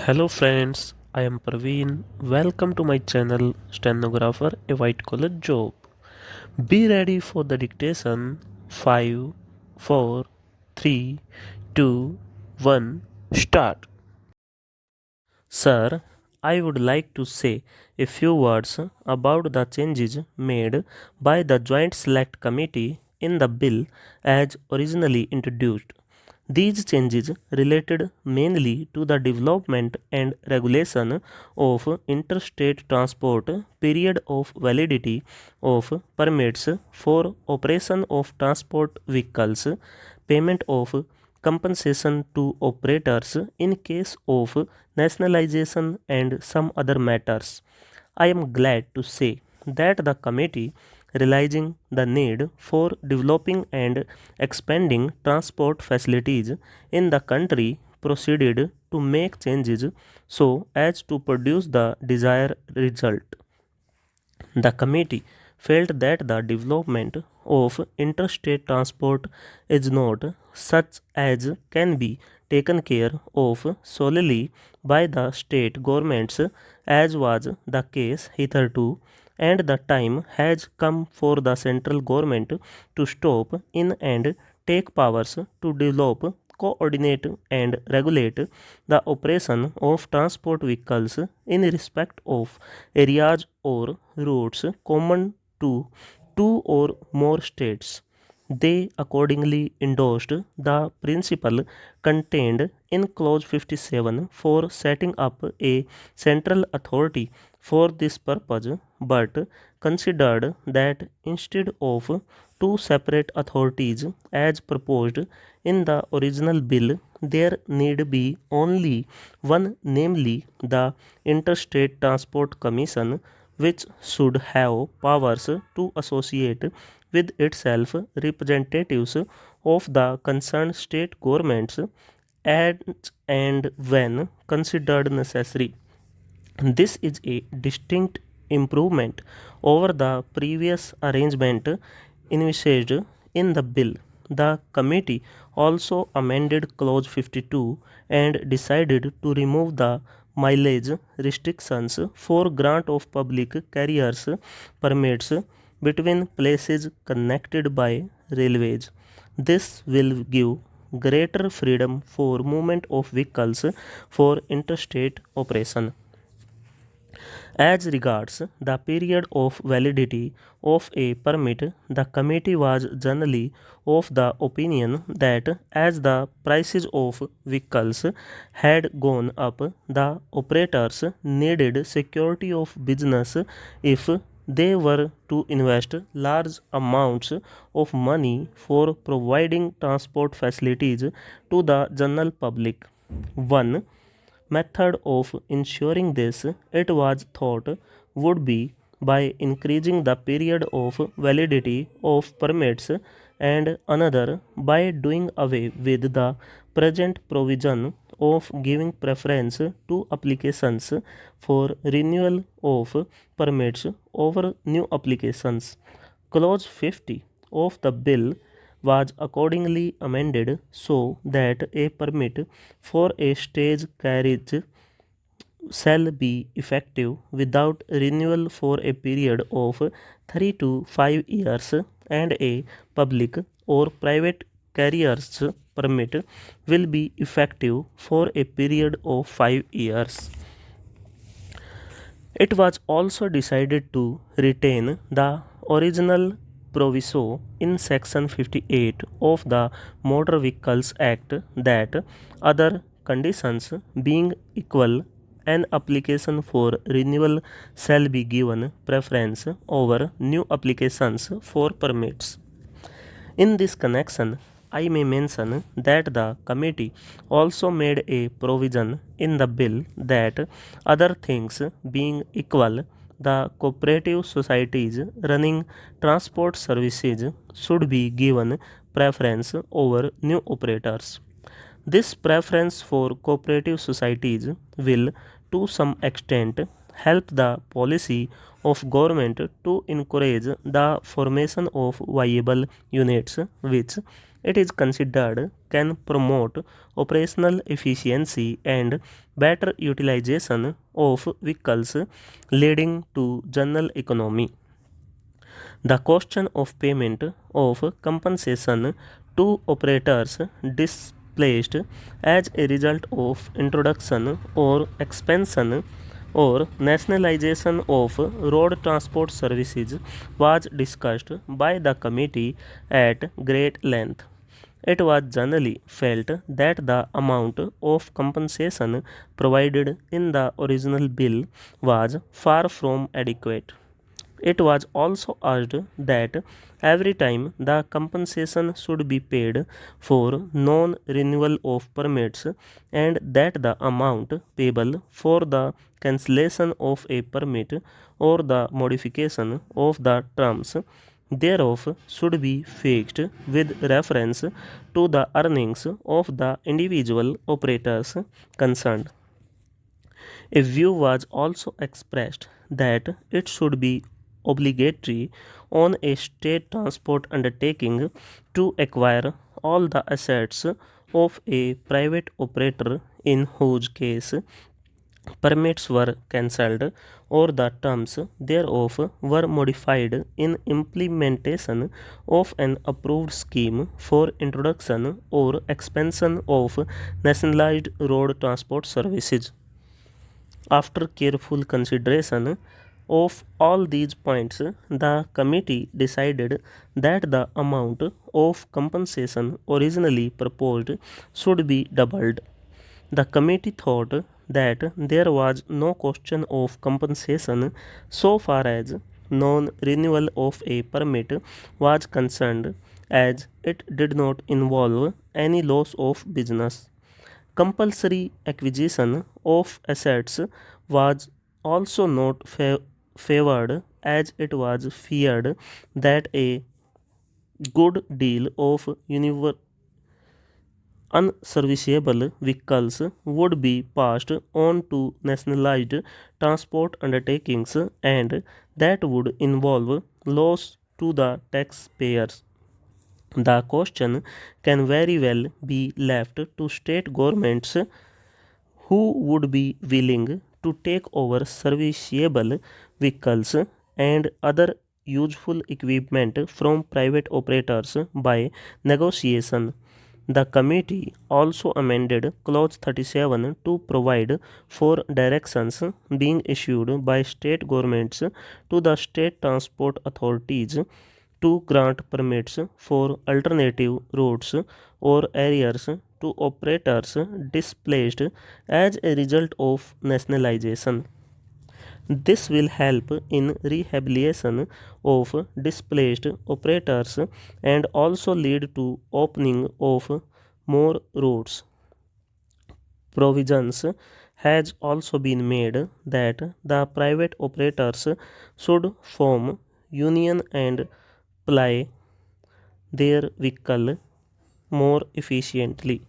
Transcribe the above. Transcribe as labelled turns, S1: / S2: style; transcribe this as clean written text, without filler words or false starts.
S1: Hello friends, I am Praveen. Welcome to my channel Stenographer a White Collar Job. Be ready for the dictation. 5, 4, 3, 2, 1, start. Sir, I would like to say a few words about the changes made by the Joint Select Committee in the bill as originally introduced. These changes related mainly to the development and regulation of interstate transport, period of validity of permits for operation of transport vehicles, payment of compensation to operators in case of nationalization and some other matters. I am glad to say that the committee, realizing the need for developing and expanding transport facilities in the country, proceeded to make changes so as to produce the desired result. The committee felt that the development of interstate transport is not such as can be taken care of solely by the state governments as was the case hitherto, and the time has come for the central government to stop in and take powers to develop, coordinate and regulate the operation of transport vehicles in respect of areas or routes common to two or more states. They accordingly endorsed the principle contained in Clause 57 for setting up a central authority for this purpose, but considered that instead of two separate authorities as proposed in the original bill, there need be only one, namely the Interstate Transport Commission, which should have powers to associate with itself representatives of the concerned state governments as and when considered necessary. This is a distinct improvement over the previous arrangement envisaged in the bill. The committee also amended Clause 52 and decided to remove the mileage restrictions for grant of public carriers permits between places connected by railways. This will give greater freedom for movement of vehicles for interstate operation. As regards the period of validity of a permit, the committee was generally of the opinion that as the prices of vehicles had gone up, the operators needed security of business if they were to invest large amounts of money for providing transport facilities to the general public. One method of ensuring this, it was thought, would be by increasing the period of validity of permits, and another by doing away with the present provision of giving preference to applications for renewal of permits over new applications. Clause 50 of the bill was accordingly amended so that a permit for a stage carriage shall be effective without renewal for a period of 3 to 5 years, and a public or private carrier's permit will be effective for a period of 5 years. It was also decided to retain the original proviso in Section 58 of the Motor Vehicles Act that, other conditions being equal, an application for renewal shall be given preference over new applications for permits. In this connection, I may mention that the committee also made a provision in the bill that, other things being equal, the cooperative societies running transport services should be given preference over new operators. This preference for cooperative societies will, to some extent, help the policy of government to encourage the formation of viable units which it is considered can promote operational efficiency and better utilization of vehicles, leading to general economy. The question of payment of compensation to operators displaced as a result of introduction or expansion or nationalization of road transport services was discussed by the committee at great length. It was generally felt that the amount of compensation provided in the original bill was far from adequate. It was also urged that every time the compensation should be paid for non renewal of permits and that the amount payable for the cancellation of a permit or the modification of the terms thereof should be fixed with reference to the earnings of the individual operators concerned. A view was also expressed that it should be obligatory on a state transport undertaking to acquire all the assets of a private operator in whose case permits were cancelled or the terms thereof were modified in implementation of an approved scheme for introduction or expansion of nationalized road transport services. After careful consideration of all these points, the committee decided that the amount of compensation originally proposed should be doubled. The committee thought that there was no question of compensation so far as non renewal of a permit was concerned, as it did not involve any loss of business. Compulsory acquisition of assets was also not favored, as it was feared that a good deal of unserviceable vehicles would be passed on to nationalized transport undertakings and that would involve loss to the taxpayers. The question can very well be left to state governments who would be willing to take over serviceable vehicles and other useful equipment from private operators by negotiation. The committee also amended Clause 37 to provide for directions being issued by state governments to the state transport authorities to grant permits for alternative routes or areas to operators displaced as a result of nationalization. This will help in rehabilitation of displaced operators and also lead to opening of more routes. Provisions has also been made that the private operators should form union and ply their vehicle more efficiently.